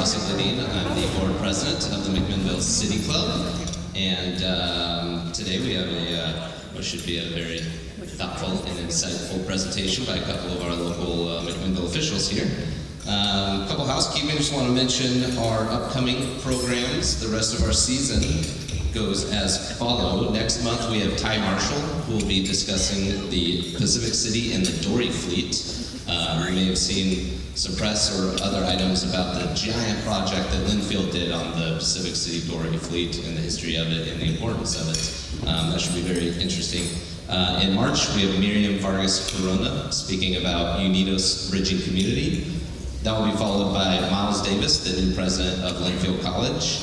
Isaac Ledeen. I'm the board president of the McMinnville City Club, and today we have what should be a very thoughtful and insightful presentation by a couple of our local McMinnville officials here. A couple housekeeping, just want to mention our upcoming programs. The rest of our season goes as follows. Next month we have Ty Marshall, who will be discussing the Pacific City and the Dory fleet. You may have seen some press or other items about the giant project that Linfield did on the Pacific City Dory fleet and the history of it and the importance of it. That should be very interesting. In March, we have Miriam Vargas Corona speaking about Unidos Bridging Community. That will be followed by Miles Davis, the new president of Linfield College.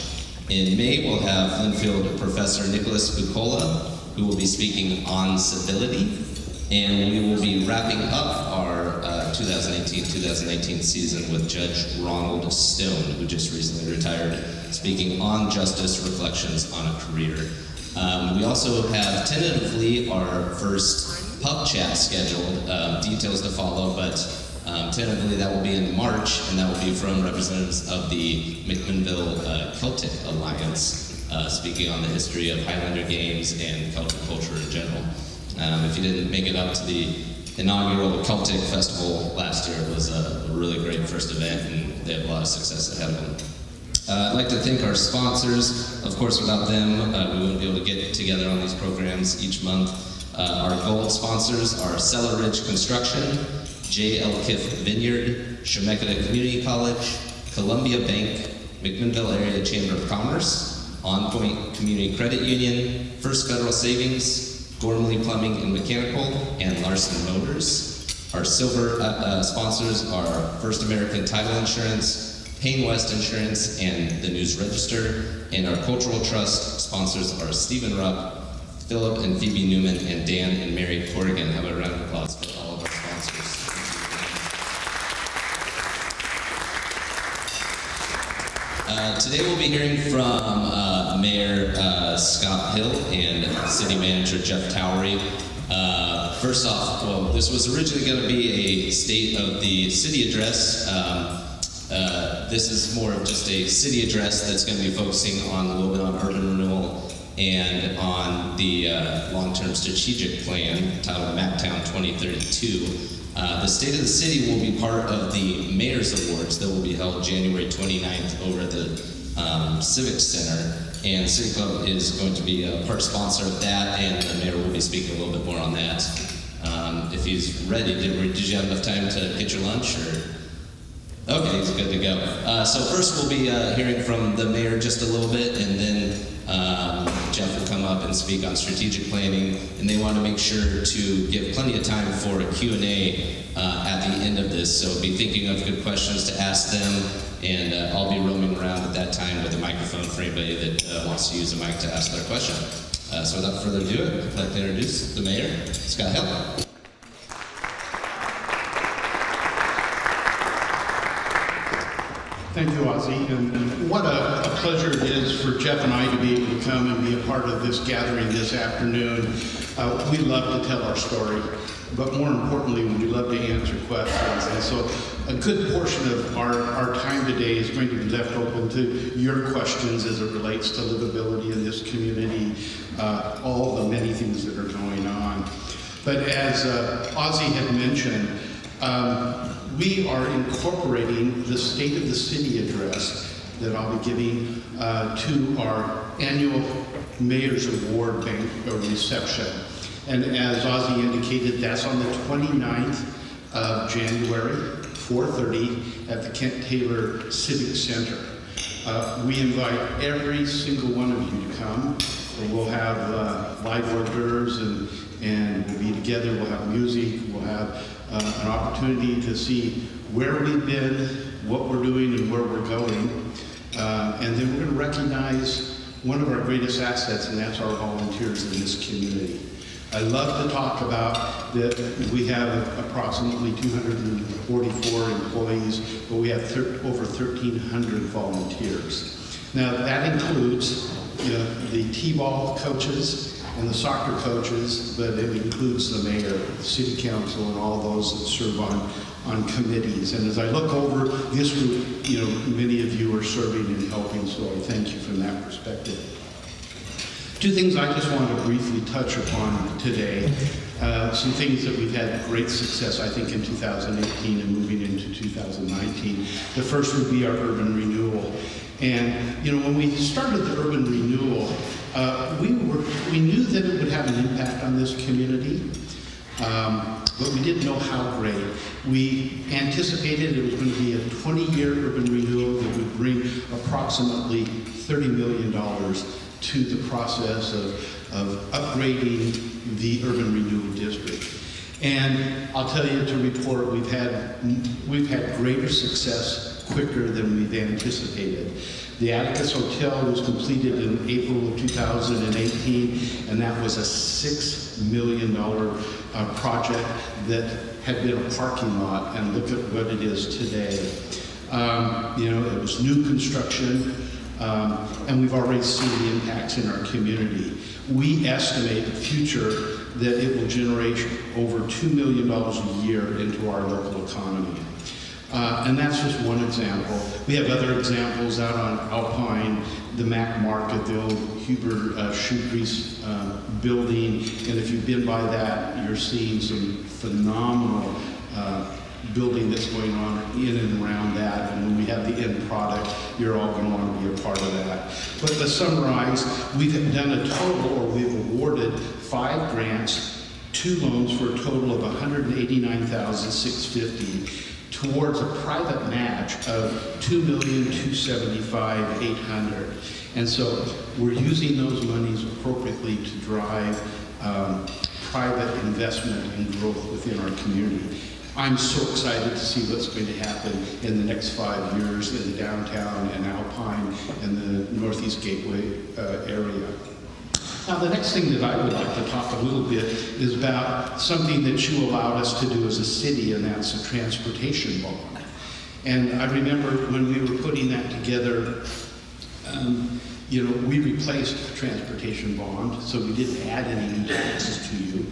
In May, we'll have Linfield Professor Nicholas Bucola, who will be speaking on civility. And we will be wrapping up our 2018-2019 season with Judge Ronald Stone, who just recently retired, speaking on justice, reflections on a career. We also have tentatively our first pub chat scheduled, details to follow, but tentatively that will be in March, and that will be from representatives of the McMinnville Celtic Alliance, speaking on the history of Highlander games and Celtic culture in general. If you didn't make it up to the inaugural Celtic Festival last year, it was a really great first event, and they have a lot of success ahead of them. I'd like to thank our sponsors. Of course, without them, we wouldn't be able to get together on these programs each month. Our gold sponsors are Cellar Ridge Construction, J.L. Kiff Vineyard, Chemeketa Community College, Columbia Bank, McMinnville Area Chamber of Commerce, On Point Community Credit Union, First Federal Savings, Gormley Plumbing and Mechanical, and Larson Motors. Our silver sponsors are First American Title Insurance, Payne West Insurance, and the News Register. And our cultural trust sponsors are Stephen Rupp, Philip and Phoebe Newman, and Dan and Mary Corrigan. How about a round of applause for all of our sponsors? Today we'll be hearing from Mayor Scott Hill and City Manager Jeff Towery. First off, well, this was originally going to be a State of the City address. This is more of just a city address that's going to be focusing on a little bit on urban renewal and on the long-term strategic plan titled MapTown 2032. The State of the City will be part of the Mayor's Awards that will be held January 29th over at the Civic Center, and City Club is going to be a part sponsor of that, and the Mayor will be speaking a little bit more on that. If he's ready, did you have enough time to get your lunch? Or? Okay, he's good to go. So first we'll be hearing from the Mayor just a little bit, and then Jeff will come up and speak on strategic planning, and they want to make sure to give plenty of time for a Q&A at the end of this, so be thinking of good questions to ask them, and I'll be roaming around at that time with a microphone for anybody that wants to use a mic to ask their question. So without further ado, I'd like to introduce the Mayor, Scott Hill. Thank you, Ozzy, and what a pleasure it is for Jeff and I to be able to come and be a part of this gathering this afternoon. We love to tell our story, but more importantly, we love to answer questions. And so a good portion of our time today is going to be left open to your questions as it relates to livability in this community, all the many things that are going on. But as Ozzy had mentioned, we are incorporating the State of the City address that I'll be giving to our annual Mayor's Award Bank reception. And as Ozzy indicated, that's on the 29th of January, 4:30 at the Kent Taylor Civic Center. We invite every single one of you to come. We'll have live hors d'oeuvres and we'll be together. We'll have music. We'll have an opportunity to see where we've been, what we're doing, and where we're going. And then we're going to recognize one of our greatest assets, and that's our volunteers in this community. I love to talk about that we have approximately 244 employees, but we have over 1,300 volunteers. Now that includes the T-ball coaches and the soccer coaches, but it includes the mayor, the city council, and all those that serve on on committees. And as I look over this group, many of you are serving and helping, so I thank you from that perspective. Two things I just want to briefly touch upon today. Some things that we've had great success, I think, in 2018 and moving into 2019. The first would be our urban renewal. And, when we started the urban renewal, we knew that it would have an impact on this community, but we didn't know how great. We anticipated it was going to be a 20-year urban renewal that would bring approximately $30 million to the process of upgrading the urban renewal district. And I'll tell you to report, we've had greater success quicker than we've anticipated. The Abacus Hotel was completed in April of 2018, and that was a $6 million project that had been a parking lot, and look at what it is today. It was new construction, and we've already seen the impacts in our community. We estimate in the future that it will generate over $2 million a year into our local economy. And that's just one example. We have other examples out on Alpine, the Mac Market, the old Huber shoe grease building. And if you've been by that, you're seeing some phenomenal building that's going on in and around that. And when we have the end product, you're all going to want to be a part of that. But to summarize, we've done a total, or we've awarded 5 grants, 2 loans for a total of $189,650 towards a private match of $2,275,800. And so we're using those monies appropriately to drive private investment and growth within our community. I'm so excited to see what's going to happen in the next 5 years in the downtown and Alpine and the Northeast Gateway area. Now, the next thing that I would like to talk a little bit is about something that you allowed us to do as a city, and that's a transportation bond. And I remember when we were putting that together, we replaced the transportation bond, so we didn't add any new taxes to you.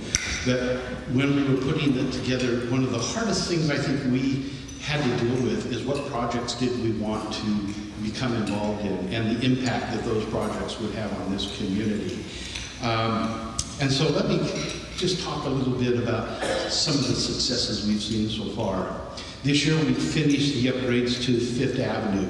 But when we were putting that together, one of the hardest things I think we had to deal with is what projects did we want to become involved in and the impact that those projects would have on this community. And so let me just talk a little bit about some of the successes we've seen so far. This year we finished the upgrades to 5th Avenue,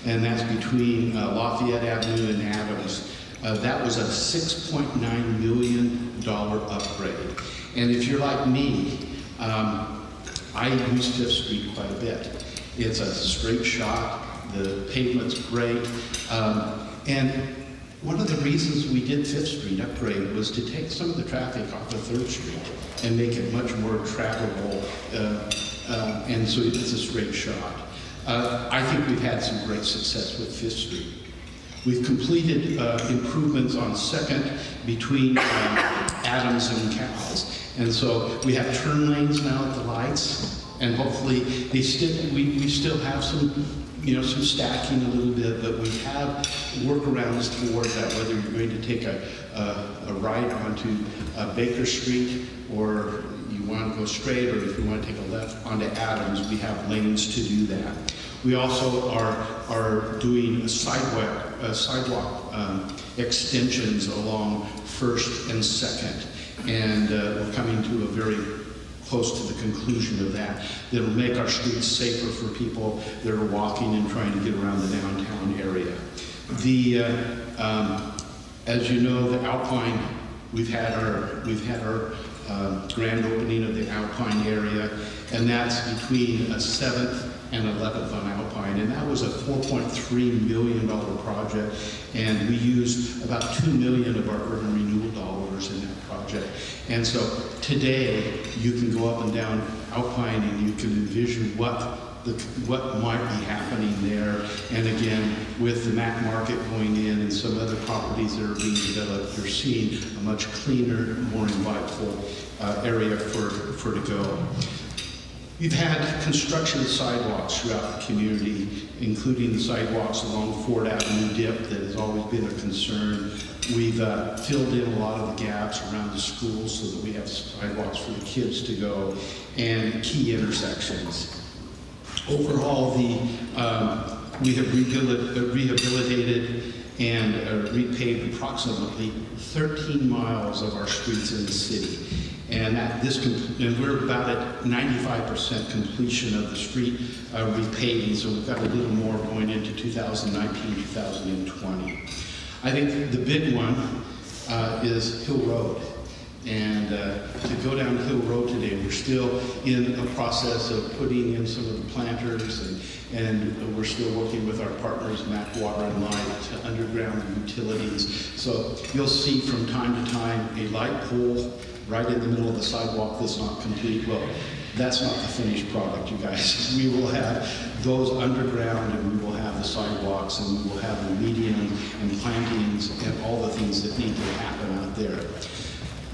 and that's between Lafayette Avenue and Adams. That was a $6.9 million upgrade. And if you're like me, I use 5th Street quite a bit. It's a straight shot, the pavement's great, and one of the reasons we did 5th Street upgrade was to take some of the traffic off of 3rd Street and make it much more travelable, and so it's a straight shot. I think we've had some great success with 5th Street. We've completed improvements on 2nd between Adams and Cowles. And so we have turn lanes now at the lights, and hopefully we still have some stacking a little bit, but we have workarounds toward that, whether you're going to take a right onto Baker Street, or you want to go straight, or if you want to take a left onto Adams, we have lanes to do that. We also are doing sidewalk extensions along 1st and 2nd, and we're coming to a very close to the conclusion of that. That'll make our streets safer for people that are walking and trying to get around the downtown area. As you know, the Alpine, we've had our grand opening of the Alpine area, and that's between 7th and 11th on Alpine, and that was a $4.3 million project, and we used about $2 million of our urban renewal dollars in that project. And so today, you can go up and down Alpine and you can envision what might be happening there. And again, with the Mac Market going in and some other properties that are being developed, you're seeing a much cleaner, more inviting area for to go. We've had construction of sidewalks throughout the community, including the sidewalks along Ford Avenue dip that has always been a concern. We've filled in a lot of the gaps around the schools so that we have sidewalks for the kids to go, and key intersections. Overall, we have rehabilitated and repaved approximately 13 miles of our streets in the city. And we're about at 95% completion of the street repaving, so we've got a little more going into 2019, 2020. I think the big one is Hill Road. And to go down Hill Road today, we're still in a process of putting in some of the planters, and we're still working with our partners, Mac Water and Light, to underground the utilities. So you'll see from time to time a light pole right in the middle of the sidewalk that's not complete. Well, that's not the finished product, you guys. We will have those underground, and we will have the sidewalks, and we will have the median and plantings and all the things that need to happen out there.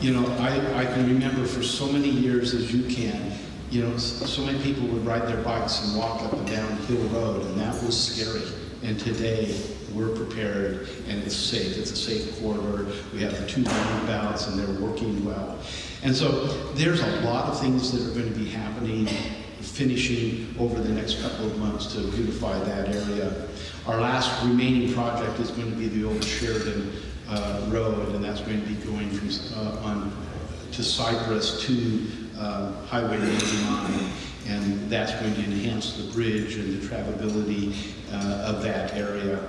You know, I can remember for so many years, as you can, you know, so many people would ride their bikes and walk up and down Hill Road, and that was scary. And today, we're prepared, and it's safe. It's a safe corridor. We have the 2 roundabouts, and they're working well. And so there's a lot of things that are going to be happening, finishing over the next couple of months to beautify that area. Our last remaining project is going to be the old Sheridan Road, and that's going to be going from to Cypress to Highway 89, and that's going to enhance the bridge and the travelability of that area.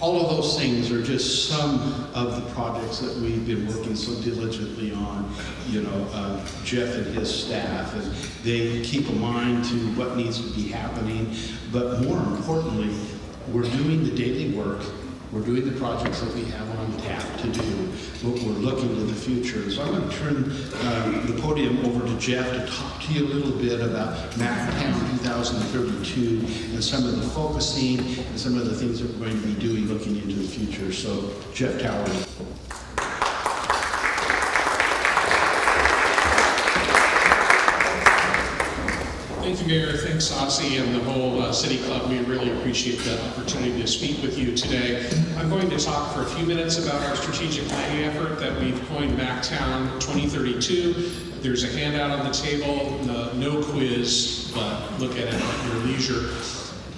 All of those things are just some of the projects that we've been working so diligently on. You know, Jeff and his staff, and they keep a mind to what needs to be happening. But more importantly, we're doing the daily work. We're doing the projects that we have on tap to do, but we're looking to the future. So I'm going to turn the podium over to Jeff to talk to you a little bit about MacTown 2032 and some of the focusing and some of the things that we're going to be doing looking into the future. So, Jeff Towery. Thank you, Mayor. Thanks, Ossie, and the whole City Club. We really appreciate the opportunity to speak with you today. I'm going to talk for a few minutes about our strategic planning effort that we've coined MacTown 2032. There's a handout on the table, no quiz, but look at it at your leisure.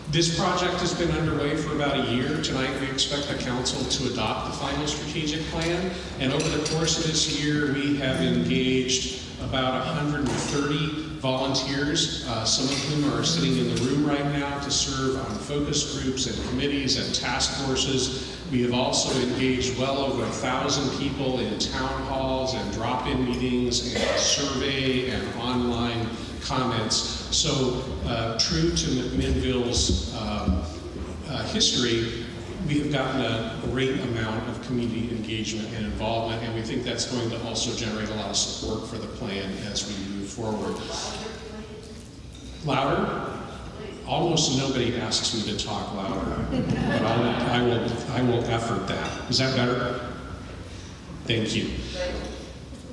This project has been underway for about a year. Tonight we expect the council to adopt the final strategic plan, and over the course of this year we have engaged about 130 volunteers, some of whom are sitting in the room right now to serve on focus groups and committees and task forces. We have also engaged well over 1,000 people in town halls and drop-in meetings and survey and online comments. So true to McMinnville's history, we have gotten a great amount of community engagement and involvement, and we think that's going to also generate a lot of support for the plan as we move forward. Louder? Almost nobody asks me to talk louder, but I will effort that. Is that better? Thank you.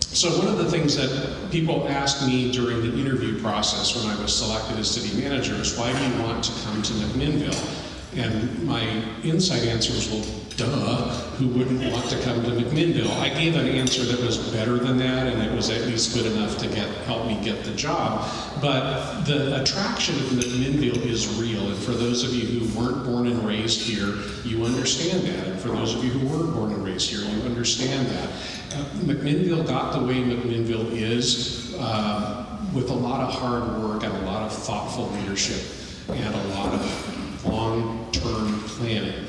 So one of the things that people asked me during the interview process when I was selected as city manager is, why do you want to come to McMinnville? And my inside answer was, well, duh, who wouldn't want to come to McMinnville? I gave an answer that was better than that, and it was at least good enough to help me get the job. But the attraction of McMinnville is real, and for those of you who weren't born and raised here, you understand that. And for those of you who were born and raised here, you understand that. McMinnville got the way McMinnville is with a lot of hard work and a lot of thoughtful leadership and a lot of long-term planning.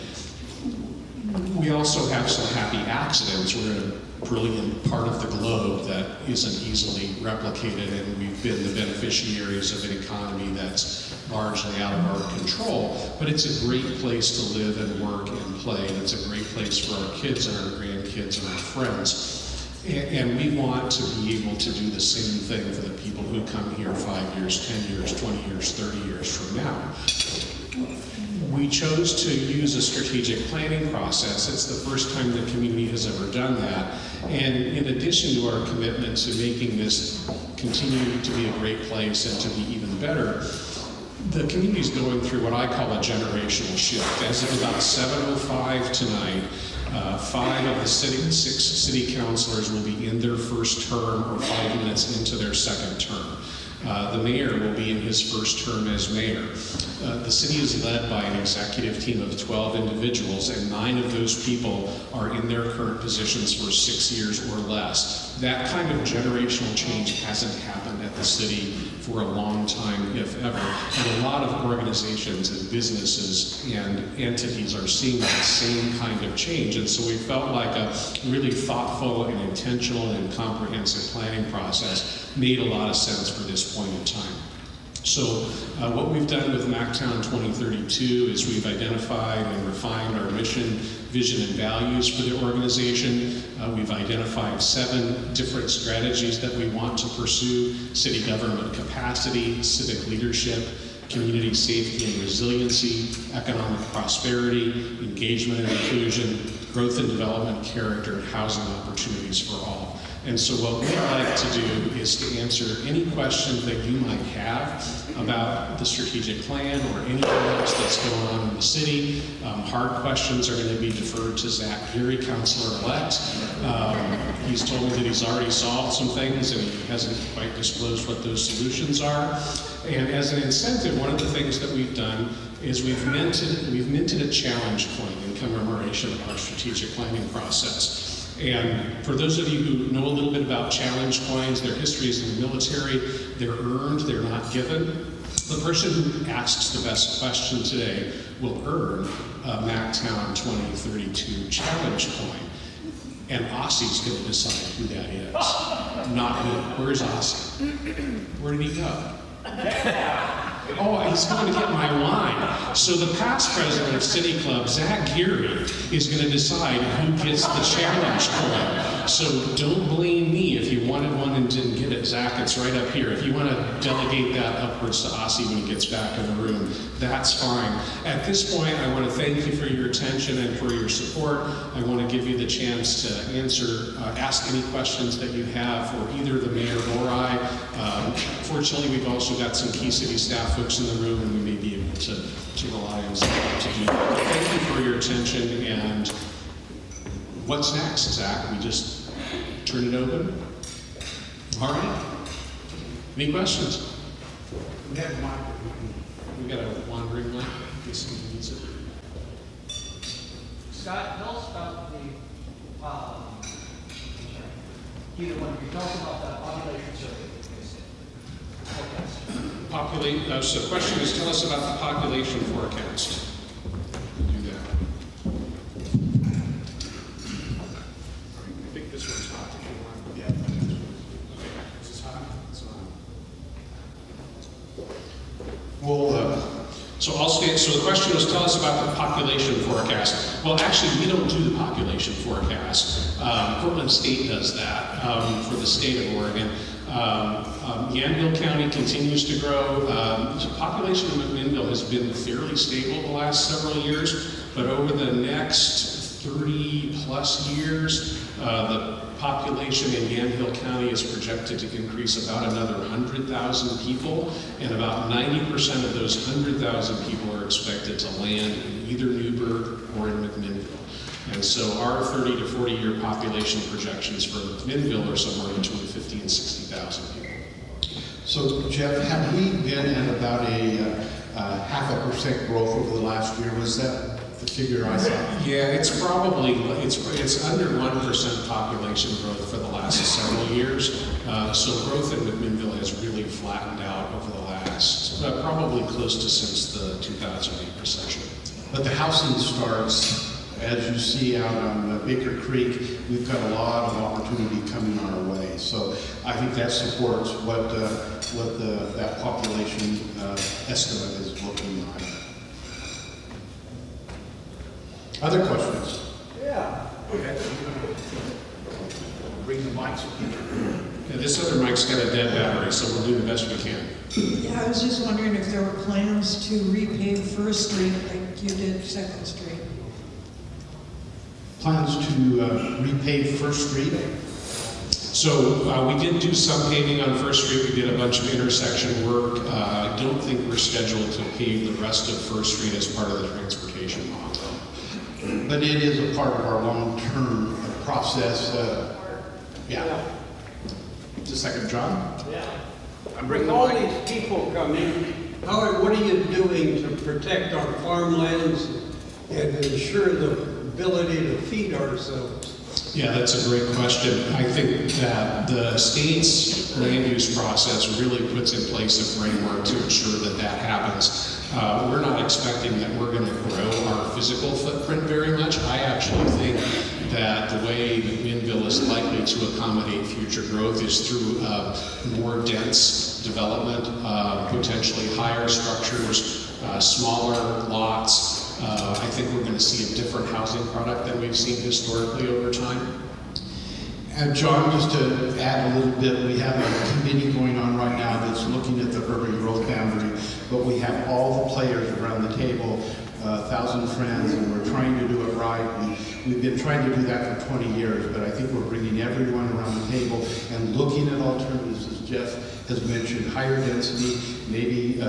We also have some happy accidents. We're in a brilliant part of the globe that isn't easily replicated, and we've been the beneficiaries of an economy that's largely out of our control. But it's a great place to live and work and play, and it's a great place for our kids and our grandkids and our friends. And we want to be able to do the same thing for the people who come here 5 years, 10 years, 20 years, 30 years from now. We chose to use a strategic planning process. It's the first time the community has ever done that. And in addition to our commitment to making this continue to be a great place and to be even better, the community is going through what I call a generational shift. As of about 7:05 tonight, 5 of the 6 city councilors will be in their first term or 5 minutes into their second term. The mayor will be in his first term as mayor. The city is led by an executive team of 12 individuals, and 9 of those people are in their current positions for 6 years or less. That kind of generational change hasn't happened at the city for a long time, if ever. And a lot of organizations and businesses and entities are seeing that same kind of change. And so we felt like a really thoughtful and intentional and comprehensive planning process made a lot of sense for this point in time. So what we've done with MacTown 2032 is we've identified and refined our mission, vision, and values for the organization. We've identified 7 different strategies that we want to pursue: city government capacity, civic leadership, community safety and resiliency, economic prosperity, engagement and inclusion, growth and development, character, and housing opportunities for all. And so what we'd like to do is to answer any questions that you might have about the strategic plan or anything else that's going on in the city. Hard questions are going to be deferred to Zach Geary, Councilor-elect. He's told me that he's already solved some things and he hasn't quite disclosed what those solutions are. And as an incentive, one of the things that we've done is we've minted a challenge coin in commemoration of our strategic planning process. And for those of you who know a little bit about challenge coins, their history is in the military. They're earned, they're not given. The person who asks the best question today will earn a MacTown 2032 challenge coin. And Ossie's going to decide who that is, not me. Where's Ossie? Where did he go? Oh, he's going to get my wine. So the past president of City Club, Zach Geary, is going to decide who gets the challenge coin. So don't blame me if you wanted one and didn't get it. Zach, it's right up here. If you want to delegate that upwards to Ossie when he gets back in the room, that's fine. At this point, I want to thank you for your attention and for your support. I want to give you the chance to ask any questions that you have for either the mayor or I. Fortunately, we've also got some key city staff folks in the room, and we may be able to rely on Zach to do that. Thank you for your attention, and what's next, Zach? We just turn it open? All right. Any questions? We have one. We got a wandering mic in case someone needs it. Scott, tell us about either one of you, tell us about the population survey. So the question is, tell us about the population forecast. We'll do that. I think this one's hot. If you want. Yeah. Okay, this is hot. It's on. Well, So the question was, tell us about the population forecast. Well, actually, we don't do the population forecast. Portland State does that for the state of Oregon. Yamhill County continues to grow. The population of McMinnville has been fairly stable the last several years, but over the next 30 plus years, the population in Yamhill County is projected to increase about another 100,000 people, and about 90% of those 100,000 people are expected to land in either Newburgh or in McMinnville. And so our 30 to 40 year population projections for McMinnville are somewhere between 50 and 60,000 people. so Jeff, have we been at about a 0.5% growth over the last year? Was that the figure I saw? Yeah, it's probably, it's under 1% population growth for the last several years. So growth in McMinnville has really flattened out over the last, probably close to since the 2008 recession. But the housing starts, as you see out on Baker Creek, we've got a lot of opportunity coming our way. So I think that supports what that population estimate is looking like. Other questions? Yeah. Okay. Bring the mics. Yeah, this other mic's got a dead battery, so we'll do the best we can. Yeah, I was just wondering if there were plans to repave First Street like you did Second Street. Plans to repave First Street. So we did do some paving on First Street. We did a bunch of intersection work. I don't think we're scheduled to pave the rest of First Street as part of the transportation model. But it is a part of our long-term process. Yeah. Just a second, John. Yeah. I'm bringing With the all mic. these people coming, what are you doing to protect our farmlands and ensure the ability to feed ourselves? Yeah, that's a great question. I think that the state's land use process really puts in place a framework to ensure that that happens. We're not expecting that we're going to grow our physical footprint very much. I actually think that the way McMinnville is likely to accommodate future growth is through more dense development, potentially higher structures, smaller lots. I think we're going to see a different housing product than we've seen historically over time. And John, just to add a little bit, we have a committee going on right now that's looking at the urban growth boundary, but we have all the players around the table, 1,000 friends, and we're trying to do it right. We've been trying to do that for 20 years, but I think we're bringing everyone around the table and looking at alternatives, as Jeff has mentioned, higher density, maybe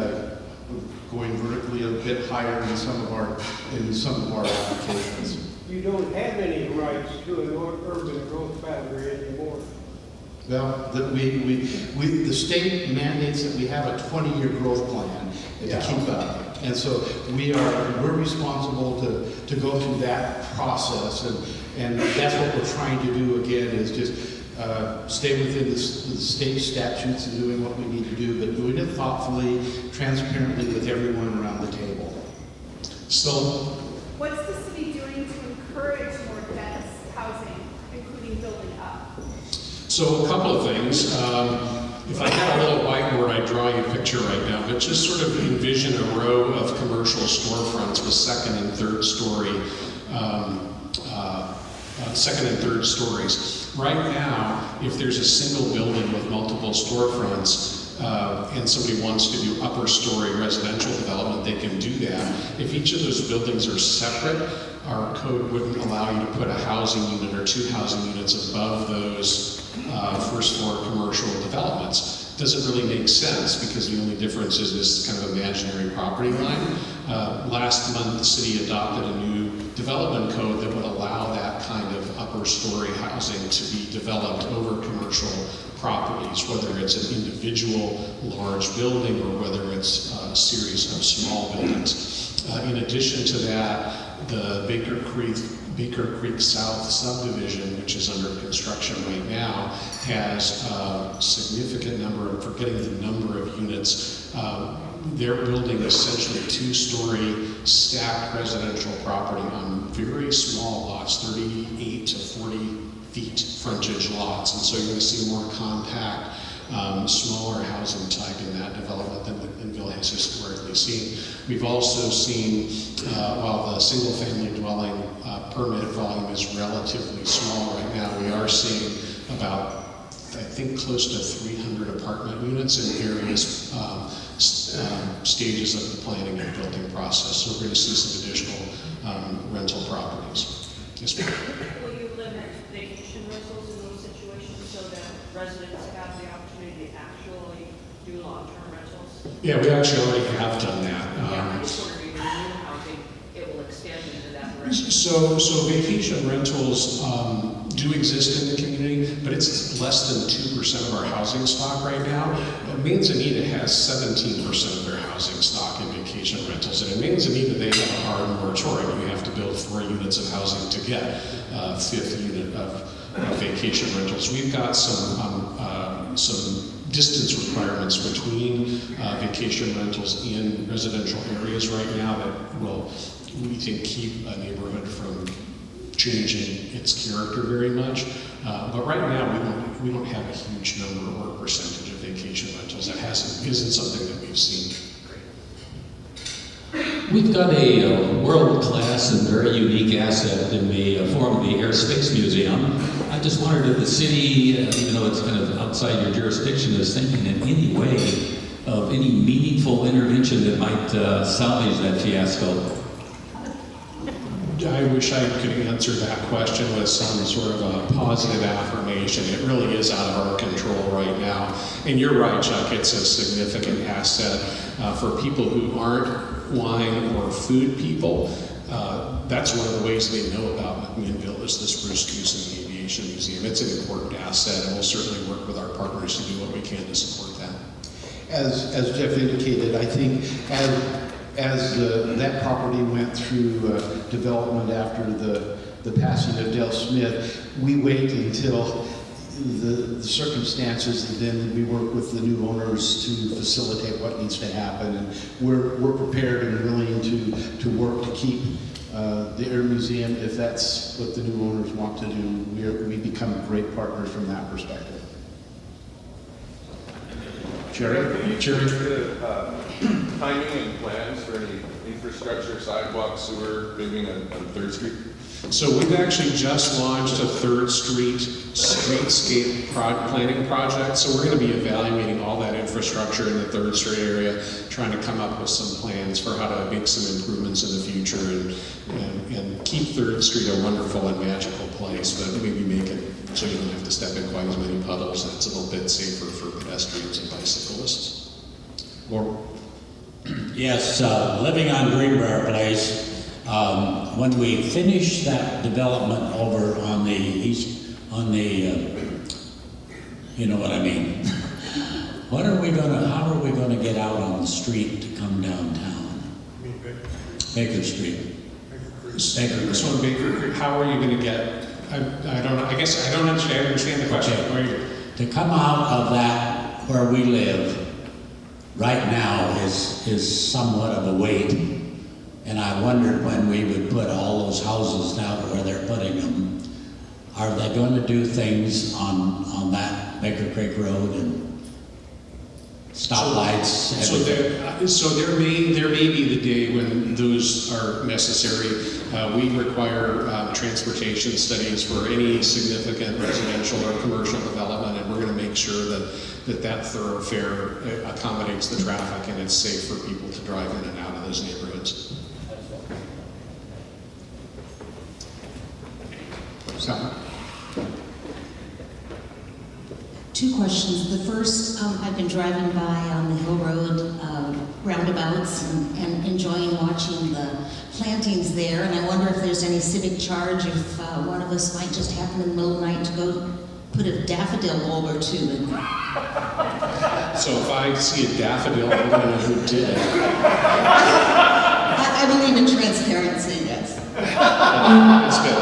going vertically a bit higher in some of our applications. You don't have any rights to an urban growth boundary anymore. Well, the state mandates that we have a 20-year growth plan to keep up. And so we're responsible to go through that process. And that's what we're trying to do again, is just stay within the state statutes and doing what we need to do, but doing it thoughtfully, transparently with everyone around the table. So, What's the city doing to encourage more dense housing, including building up? so a couple of things. If I had a little whiteboard, I'd draw you a picture right now, but just sort of envision a row of commercial storefronts with second and third stories. Right now, if there's a single building with multiple storefronts, and somebody wants to do upper story residential development, they can do that. If each of those buildings are separate, our code wouldn't allow you to put a housing unit or two housing units above those first floor commercial developments. Doesn't really make sense because the only difference is this kind of imaginary property line. Last month, the city adopted a new development code that would allow that kind of upper story housing to be developed over commercial properties, whether it's an individual large building or whether it's a series of small buildings. In addition to that, the Baker Creek South subdivision, which is under construction right now, has a significant number, I'm forgetting the number of units. They're building essentially two-story stacked residential property on very small lots, 38 to 40 feet frontage lots. And so you're going to see more compact, smaller housing type in that development than McMinnville has historically seen. We've also seen, while the single-family dwelling permit volume is relatively small right now, we are seeing about, I think, close to 300 apartment units in various stages of the planning and building process. So we're going to see some additional rental properties. Yes, ma'am. Will you limit vacation rentals in those situations so that residents have the opportunity to actually do long-term rentals? Yeah, we actually already have done that. Yeah, I just wondered if you do new housing, it will extend into that direction. So vacation rentals do exist in the community, but it's less than 2% of our housing stock right now. Manzanita has 17% of their housing stock in vacation rentals, and in Manzanita they have a hard moratorium. You have to build 4 units of housing to get a 5th unit of vacation rentals. We've got some distance requirements between vacation rentals in residential areas right now that will, we think, keep a neighborhood from changing its character very much. But right now we don't have a huge number or percentage of vacation rentals. That isn't something that we've seen. We've got a world-class and very unique asset in the form of the Air Space Museum. I just wondered if the city, even though it's kind of outside your jurisdiction, is thinking in any way of any meaningful intervention that might salvage that fiasco. I wish I could answer that question with some sort of a positive affirmation. It really is out of our control right now. And you're right, Chuck, it's a significant asset for people who aren't wine or food people. That's one of the ways they know about McMinnville is the Spruce Goose and Aviation Museum. It's an important asset, and we'll certainly work with our partners to do what we can to support that. As Jeff indicated, I think as that property went through development after the passing of Dale Smith, we wait until the circumstances, and then we work with the new owners to facilitate what needs to happen. And we're prepared and willing to work to keep the Air Museum if that's what the new owners want to do. We become great partners from that perspective. Jerry? Timing and plans for any infrastructure, sidewalk, sewer, maybe on 3rd Street? So we've actually just launched a 3rd Street streetscape planning project. So we're going to be evaluating all that infrastructure in the 3rd Street area, trying to come up with some plans for how to make some improvements in the future and keep 3rd Street a wonderful and magical place, but maybe make it so you don't have to step in quite as many puddles and it's a little bit safer for pedestrians and bicyclists. Or yes, living on Greenbrier Place, when we finish that development over on the east, you know what I mean. How are we gonna get out on the street to come downtown? Baker Street. So in Baker Creek, how are you going to get? I don't know. I guess I don't understand the question. Okay. To come out of that where we live right now is somewhat of a wait, and I wondered when we would put all those houses down where they're putting them, are they going to do things on that Baker Creek Road and stoplights? So there may be the day when those are necessary. We require transportation studies for any significant residential or commercial development, and we're going to make sure that thoroughfare accommodates the traffic and it's safe for people to drive in and out of those neighborhoods. So. Two questions. The first, I've been driving by on the Hill Road roundabouts and enjoying watching the plantings there, and I wonder if there's any civic charge if one of us might just happen in the middle of the night to go put a daffodil bulb or two in. So if I see a daffodil, I'm going to know who did it. I believe in transparency, yes. That's good.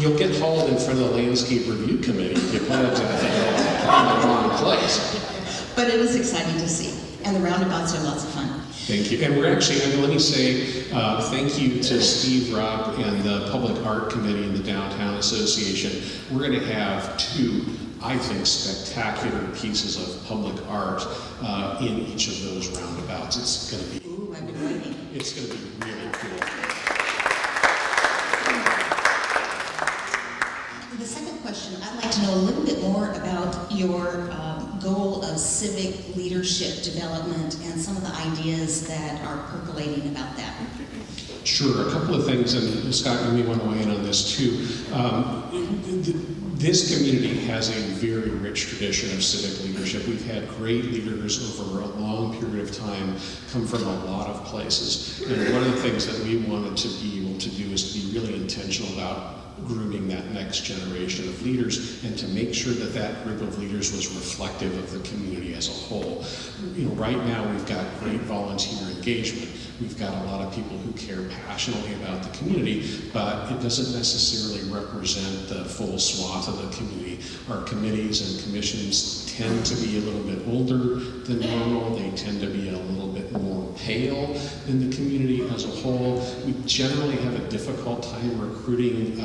You'll get hauled in front of the landscape review committee if you put a daffodil in the wrong place. But it is exciting to see, and the roundabouts are lots of fun. Thank you. And we're actually, let me say thank you to Steve Rupp and the Public Art Committee and the Downtown Association. We're going to have 2, I think, spectacular pieces of public art in each of those roundabouts. It's going to be, Ooh, I've been waiting. It's going to be really cool. The second question, I'd like to know a little bit more about your goal of civic leadership development and some of the ideas that are percolating about that. Sure, a couple of things, and Scott, you may want to weigh in on this too. This community has a very rich tradition of civic leadership. We've had great leaders over a long period of time come from a lot of places. And one of the things that we wanted to be able to do is to be really intentional about grooming that next generation of leaders and to make sure that that group of leaders was reflective of the community as a whole. You know, right now we've got great volunteer engagement. We've got a lot of people who care passionately about the community, but it doesn't necessarily represent the full swath of the community. Our committees and commissions tend to be a little bit older than normal. They tend to be a little bit more pale than the community as a whole. We generally have a difficult time recruiting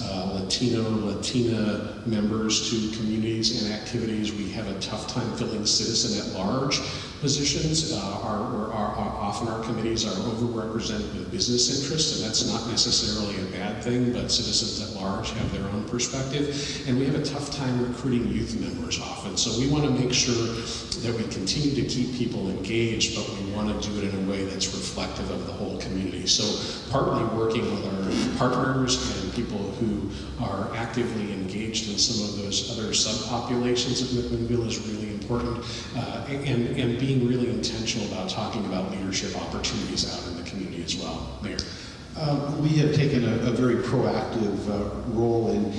Latina members to communities and activities. We have a tough time filling citizen at large positions. Often our committees are overrepresented with business interests, and that's not necessarily a bad thing, but citizens at large have their own perspective. And we have a tough time recruiting youth members often. So we want to make sure that we continue to keep people engaged, but we want to do it in a way that's reflective of the whole community. So partly working with our partners and people who are actively engaged in some of those other subpopulations of McMinnville is really important, and being really intentional about talking about leadership opportunities out in the community as well. Mayor. We have taken a very proactive role in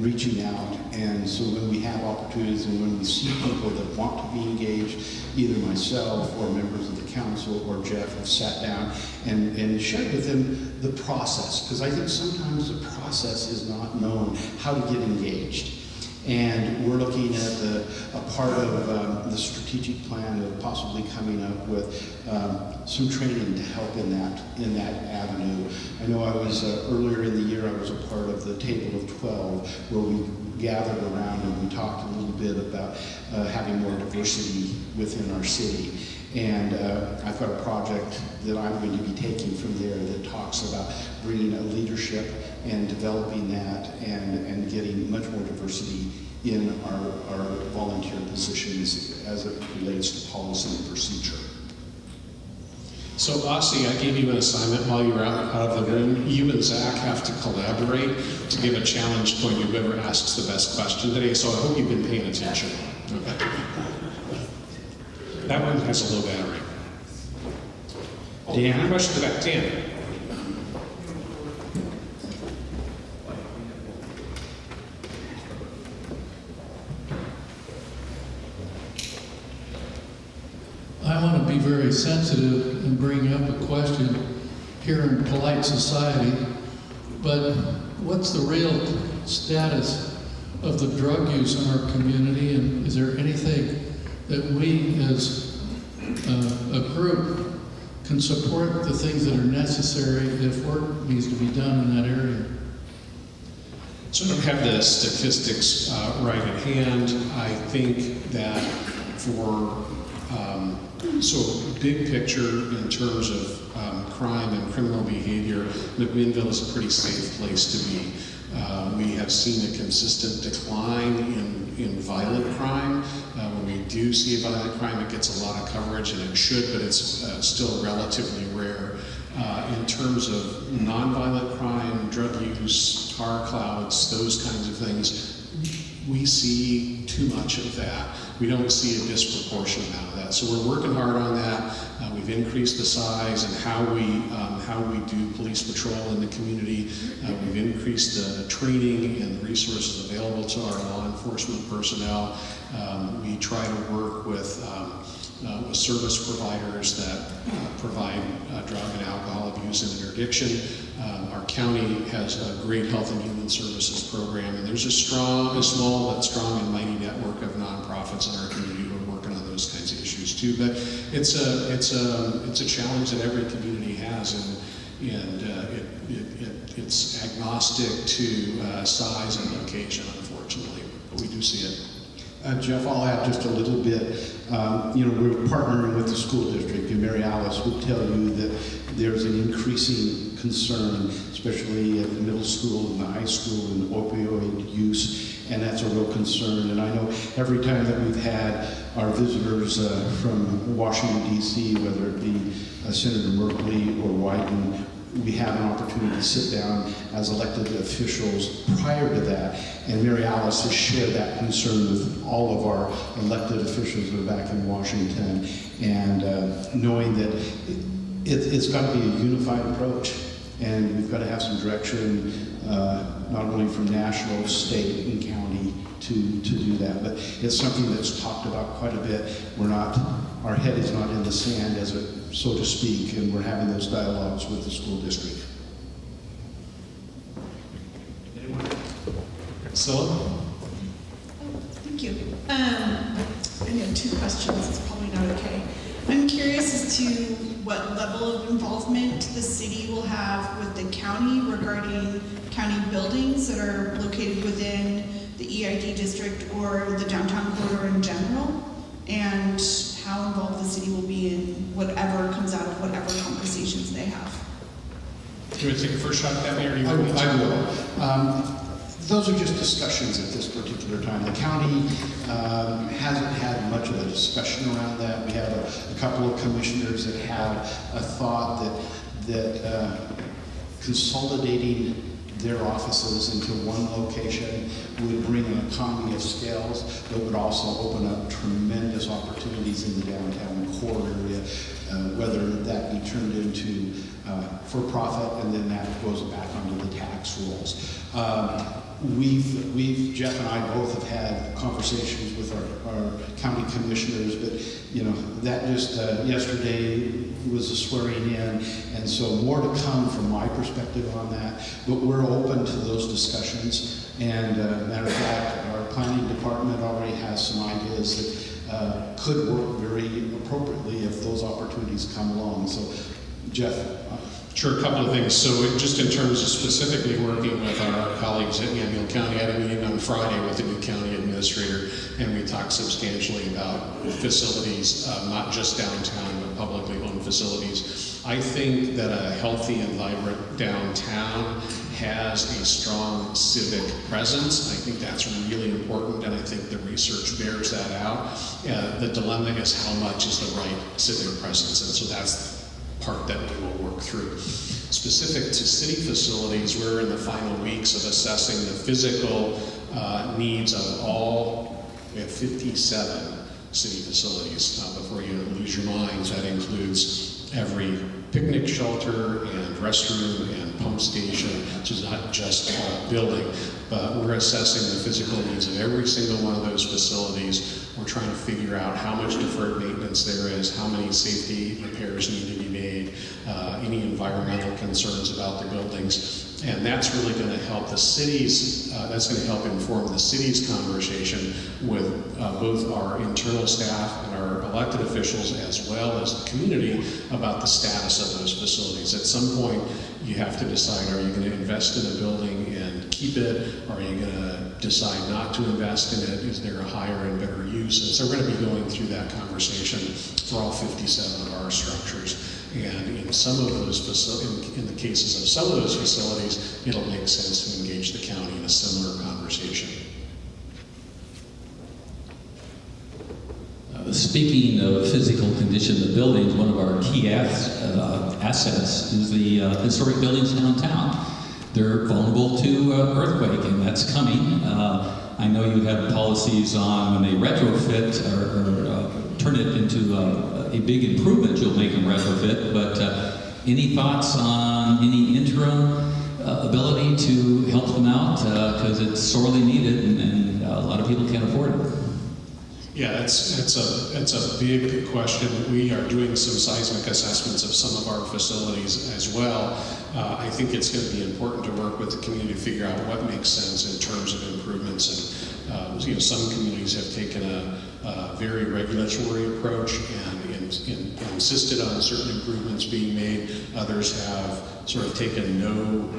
reaching out, and so when we have opportunities and when we see people that want to be engaged, either myself or members of the council or Jeff have sat down and shared with them the process, because I think sometimes the process is not known how to get engaged. And we're looking at a part of the strategic plan of possibly coming up with some training to help in that avenue. I know I was earlier in the year I was a part of the Table of 12 where we gathered around and we talked a little bit about having more diversity within our city. And I've got a project that I'm going to be taking from there that talks about bringing a leadership and developing that and getting much more diversity in our volunteer positions as it relates to policy and procedure. So Ossie, I gave you an assignment while you were out of the room. You and Zach have to collaborate to give a challenge point to whoever asks the best question today, so I hope you've been paying attention. Okay. That one has a low battery. Dan? Question to the back. Dan. I want to be very sensitive and bring up a question here in polite society, but what's the real status of the drug use in our community, and is there anything that we as a group can support the things that are necessary if work needs to be done in that area? So I don't have the statistics right at hand. I think that for so big picture in terms of crime and criminal behavior, McMinnville is a pretty safe place to be. We have seen a consistent decline in violent crime. When we do see a violent crime, it gets a lot of coverage, and it should, but it's still relatively rare. In terms of nonviolent crime, drug use, car clouds, those kinds of things, we see too much of that. We don't see a disproportionate amount of that. So we're working hard on that. We've increased the size and how we do police patrol in the community. We've increased the training and the resources available to our law enforcement personnel. We try to work with service providers that provide drug and alcohol abuse and interdiction. Our county has a great health and human services program, and there's a small but strong and mighty network of nonprofits in our community who are working on those kinds of issues too. But it's a challenge that every community has, and it's agnostic to size and location, unfortunately. But we do see it. Jeff, I'll add just a little bit. We're partnering with the school district, and Mary Alice would tell you that there's an increasing concern, especially at the middle school and the high school, in opioid use, and that's a real concern. And I know every time that we've had our visitors from Washington, D.C., whether it be Senator Merkley or Wyden, we have an opportunity to sit down as elected officials prior to that, and Mary Alice has shared that concern with all of our elected officials that are back in Washington, and knowing that it's got to be a unified approach, and we've got to have some direction, not only from national, state, and county to do that, but it's something that's talked about quite a bit. Our head is not in the sand, so to speak, and we're having those dialogues with the school district. Anyone? Scylla? Thank you. I have two questions. It's probably not okay. I'm curious as to what level of involvement the city will have with the county regarding county buildings that are located within the EID district or the downtown corridor in general, and how involved the city will be in whatever comes out of whatever conversations they have. Do you want to take a first shot at that, Mayor? I will. Those are just discussions at this particular time. The county hasn't had much of a discussion around that. We have a couple of commissioners that have a thought that consolidating their offices into one location would bring an economy of scales, but would also open up tremendous opportunities in the downtown core area, whether that be turned into for-profit, and then that goes back onto the tax rolls. Jeff and I both have had conversations with our county commissioners, but you know, that just yesterday was a swearing in, and so more to come from my perspective on that, but we're open to those discussions, and matter of fact, our planning department already has some ideas that could work very appropriately if those opportunities come along. So, Jeff? Sure, a couple of things. So just in terms of specifically working with our colleagues at Yamhill County, I had a meeting on Friday with the new county administrator, and we talked substantially about facilities, not just downtown, but publicly owned facilities. I think that a healthy and vibrant downtown has a strong civic presence. I think that's really important, and I think the research bears that out. The dilemma is how much is the right civic presence, and so that's part that we will work through. Specific to city facilities, we're in the final weeks of assessing the physical needs of all, we have 57 city facilities. Before you lose your minds, that includes every picnic shelter and restroom and pump station, which is not just a building, but we're assessing the physical needs of every single one of those facilities. We're trying to figure out how much deferred maintenance there is, how many safety repairs need to be made, any environmental concerns about the buildings. And that's really going to help the cities, that's going to help inform the city's conversation with both our internal staff and our elected officials, as well as the community, about the status of those facilities. At some point, you have to decide, are you going to invest in a building and keep it? Or are you going to decide not to invest in it? Is there a higher and better use? And so we're going to be going through that conversation for all 57 of our structures. And in some of those facilities, in the cases of some of those facilities, it'll make sense to engage the county in a similar conversation. Speaking of physical condition of buildings, one of our key assets is the historic buildings downtown. They're vulnerable to earthquake, and that's coming. I know you have policies on when they retrofit or turn it into a big improvement, you'll make them retrofit, but any thoughts on any interim ability to help them out? Because it's sorely needed, and a lot of people can't afford it. Yeah, it's a big question. We are doing some seismic assessments of some of our facilities as well. I think it's going to be important to work with the community to figure out what makes sense in terms of improvements. And some communities have taken a very regulatory approach and insisted on certain improvements being made. Others have sort of taken no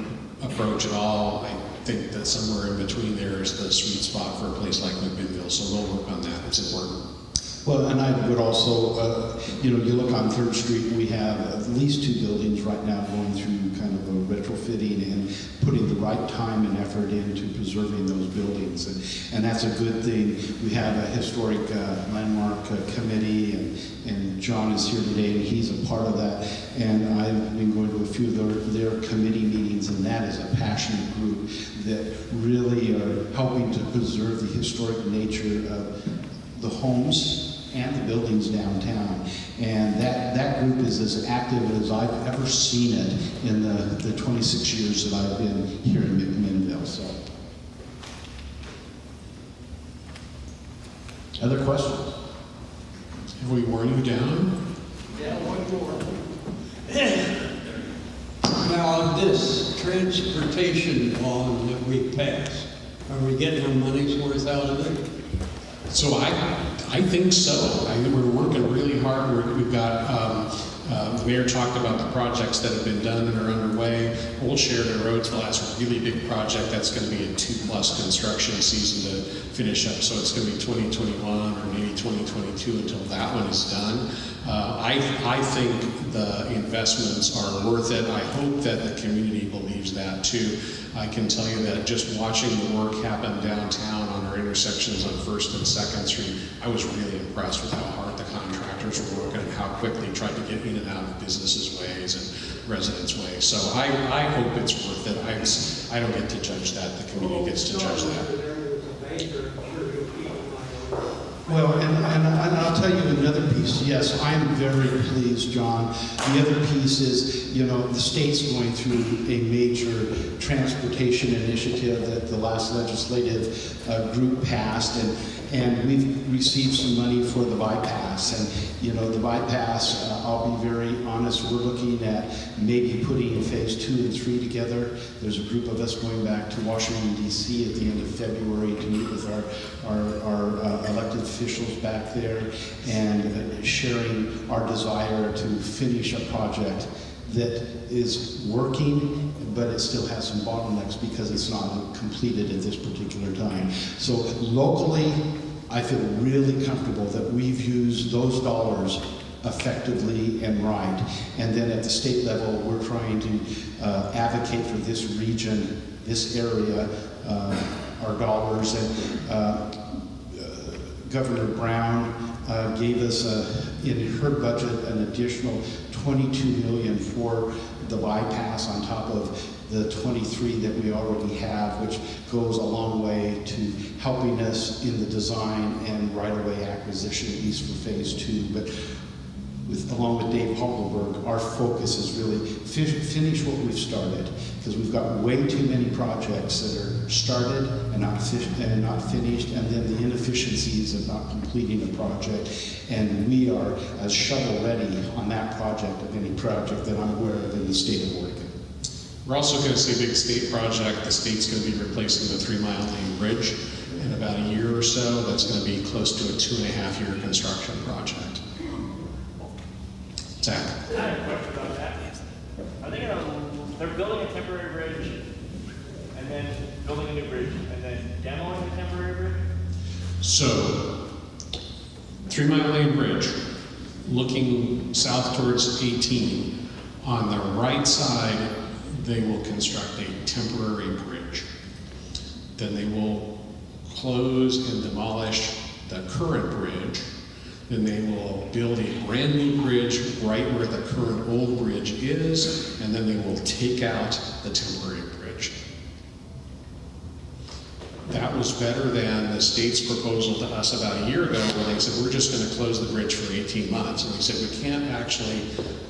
approach at all. I think that somewhere in between there is the sweet spot for a place like McMinnville, so we'll work on that. It's important. Well, and I would also, you look on 3rd Street, we have at least 2 buildings right now going through kind of a retrofitting and putting the right time and effort into preserving those buildings. And that's a good thing. We have a historic landmark committee, and John is here today, and he's a part of that. And I've been going to a few of their committee meetings, and that is a passionate group that really are helping to preserve the historic nature of the homes and the buildings downtown. And that group is as active as I've ever seen it in the 26 years that I've been here in McMinnville. So, other questions? Have we worn you down? Yeah, one more. Now, this transportation bond that we passed, are we getting our money's worth out of it? So I think so. We're working really hard. We've got The mayor talked about the projects that have been done and are underway. Old Sheridan Road's the last really big project. That's going to be a 2+ construction season to finish up. So it's going to be 2021 or maybe 2022 until that one is done. I think the investments are worth it. I hope that the community believes that too. I can tell you that just watching the work happen downtown on our intersections on 1st and 2nd Street, I was really impressed with how hard the contractors were working and how quick they tried to get in and out of businesses' ways and residents' ways. So I hope it's worth it. I don't get to judge that. The community gets to judge that. Well, and I'll tell you another piece. Yes, I'm very pleased, John. The other piece is, you know, the state's going through a major transportation initiative that the last legislative group passed, and we've received some money for the bypass. And, you know, the bypass, I'll be very honest, we're looking at maybe putting phase 2 and 3 together. There's a group of us going back to Washington, D.C. at the end of February to meet with our elected officials back there and sharing our desire to finish a project that is working, but it still has some bottlenecks because it's not completed at this particular time. So locally, I feel really comfortable that we've used those dollars effectively and right. And then at the state level, we're trying to advocate for this region, this area, our dollars. And Governor Brown gave us, in her budget, an additional $22 million for the bypass on top of the 23 that we already have, which goes a long way to helping us in the design and right-of-way acquisition, at least for phase 2. But along with Dave Hoppelberg, our focus is really finish what we've started, because we've got way too many projects that are started and not finished, and then the inefficiencies of not completing a project. And we are as shovel-ready on that project of any project that I'm aware of in the state of Oregon. We're also going to see a big state project. The state's going to be replacing the 3-mile lane bridge in about a year or so. That's going to be close to a 2.5-year construction project. Zach. I have a question about that. Are they they're building a temporary bridge, and then building a new bridge, and then demoing the temporary bridge? So, 3-mile lane bridge, looking south towards 18, on the right side, they will construct a temporary bridge. Then they will close and demolish the current bridge. Then they will build a brand new bridge right where the current old bridge is, and then they will take out the temporary bridge. That was better than the state's proposal to us about a year ago, where they said, we're just going to close the bridge for 18 months. And we said, we can't actually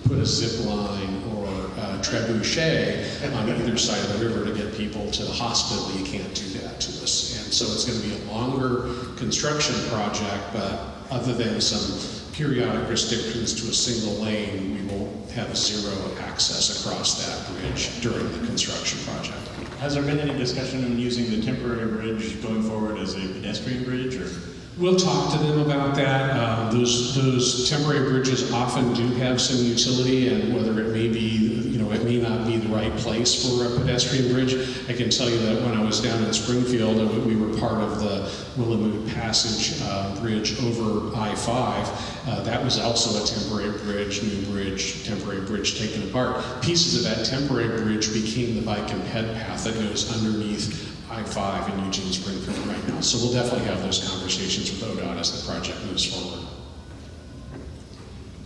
put a zip line or a trebuchet on either side of the river to get people to the hospital. You can't do that to us. And so it's going to be a longer construction project, but other than some periodic restrictions to a single lane, we will have zero access across that bridge during the construction project. Has there been any discussion on using the temporary bridge going forward as a pedestrian bridge, or? We'll talk to them about that. Those temporary bridges often do have some utility, and whether it may be, you know, it may not be the right place for a pedestrian bridge. I can tell you that when I was down in Springfield, we were part of the Willamette Passage bridge over I-5. That was also a temporary bridge, new bridge, temporary bridge taken apart. Pieces of that temporary bridge became the bike and ped path that goes underneath I-5 in Eugene, Springfield right now. So we'll definitely have those conversations with ODOT as the project moves forward.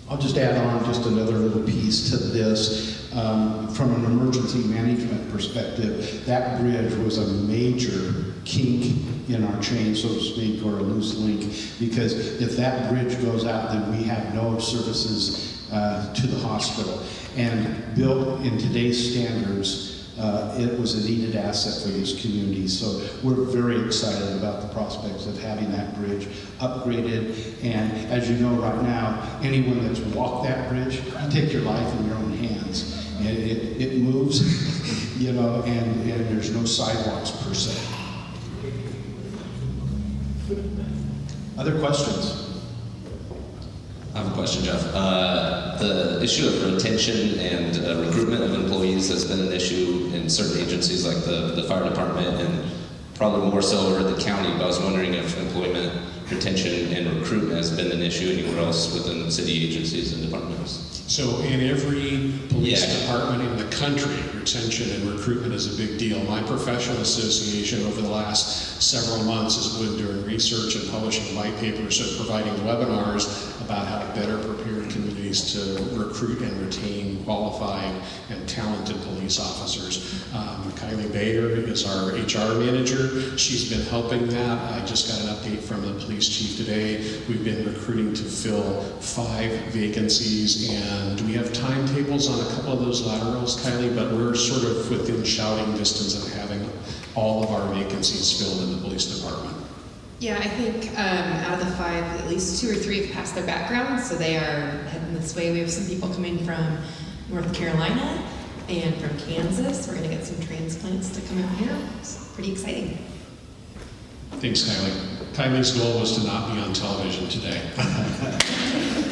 I'll just add on just another little piece to this. From an emergency management perspective, that bridge was a major kink in our chain, so to speak, or a loose link, because if that bridge goes out, then we have no services to the hospital. And built in today's standards, it was a needed asset for this community. So we're very excited about the prospects of having that bridge upgraded. And as you know right now, anyone that's walked that bridge, you take your life in your own hands. And it moves, you know, and there's no sidewalks per se. Other questions? I have a question. question, Jeff. The issue of retention and recruitment of employees has been an issue in certain agencies like the fire department and probably more so over at the county, but I was wondering if employment, retention, and recruitment has been an issue anywhere else within city agencies and departments. So in every police department in the country, retention and recruitment is a big deal. My professional association over the last several months has been doing research and publishing white papers and providing webinars about how to better prepare communities to recruit and retain qualified and talented police officers. Kylie Bader is our HR manager. She's been helping that. I just got an update from the police chief today. We've been recruiting to fill 5 vacancies, and we have timetables on a couple of those laterals, Kylie, but we're sort of within shouting distance of having all of our vacancies filled in the police department. Yeah, I think out of the 5, at least 2 or 3 have passed their background, so they are heading this way. We have some people coming from North Carolina and from Kansas. We're going to get some transplants to come out here. It's pretty exciting. Thanks, Kylie. Kylie's goal was to not be on television today.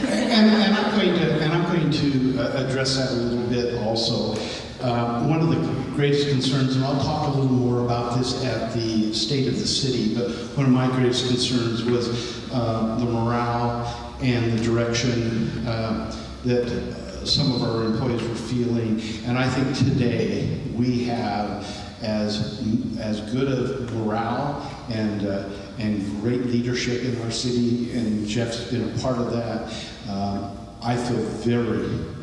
And I'm going to address that a little bit also. One of the greatest concerns, and I'll talk a little more about this at the state of the city, but one of my greatest concerns was the morale and the direction that some of our employees were feeling. And I think today we have as good a morale and great leadership in our city, and Jeff's been a part of that. I feel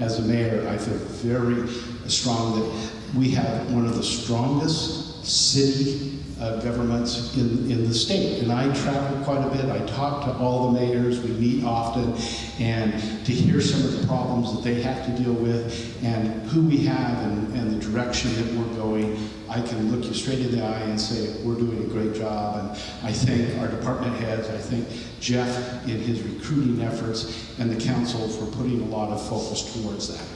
as a mayor, I feel very strong that we have one of the strongest city governments in the state. And I travel quite a bit. I talk to all the mayors. We meet often. And to hear some of the problems that they have to deal with and who we have and the direction that we're going, I can look you straight in the eye and say, we're doing a great job. And I thank our department heads. I thank Jeff in his recruiting efforts and the council for putting a lot of focus towards that.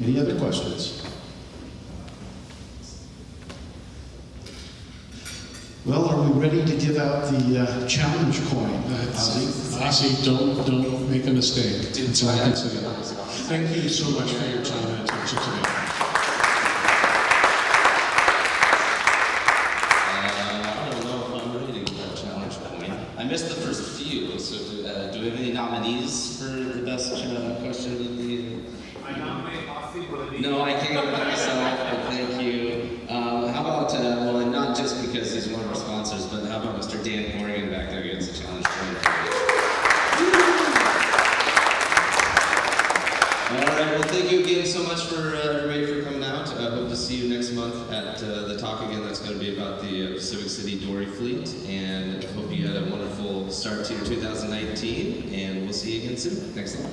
Any other questions? Well, are we ready to give out the challenge coin? Ozzy, don't make a mistake. Thank you so much for your time and attention today. I don't know if I'm ready to give that challenge coin. I missed the first few, so do we have any nominees for the best question of the... I nominate Ozzy for the... No, I can't go with myself, but thank you. How about, well, and not just because he's one of our sponsors, but how about Mr. Dan Corrigan back there gets a challenge coin? All right, well, thank you again so much for everybody for coming out. I hope to see you next month at the talk again. That's going to be about the Civic City Dory fleet, and I hope you had a wonderful start to your 2019, and we'll see you again soon. Thanks a lot.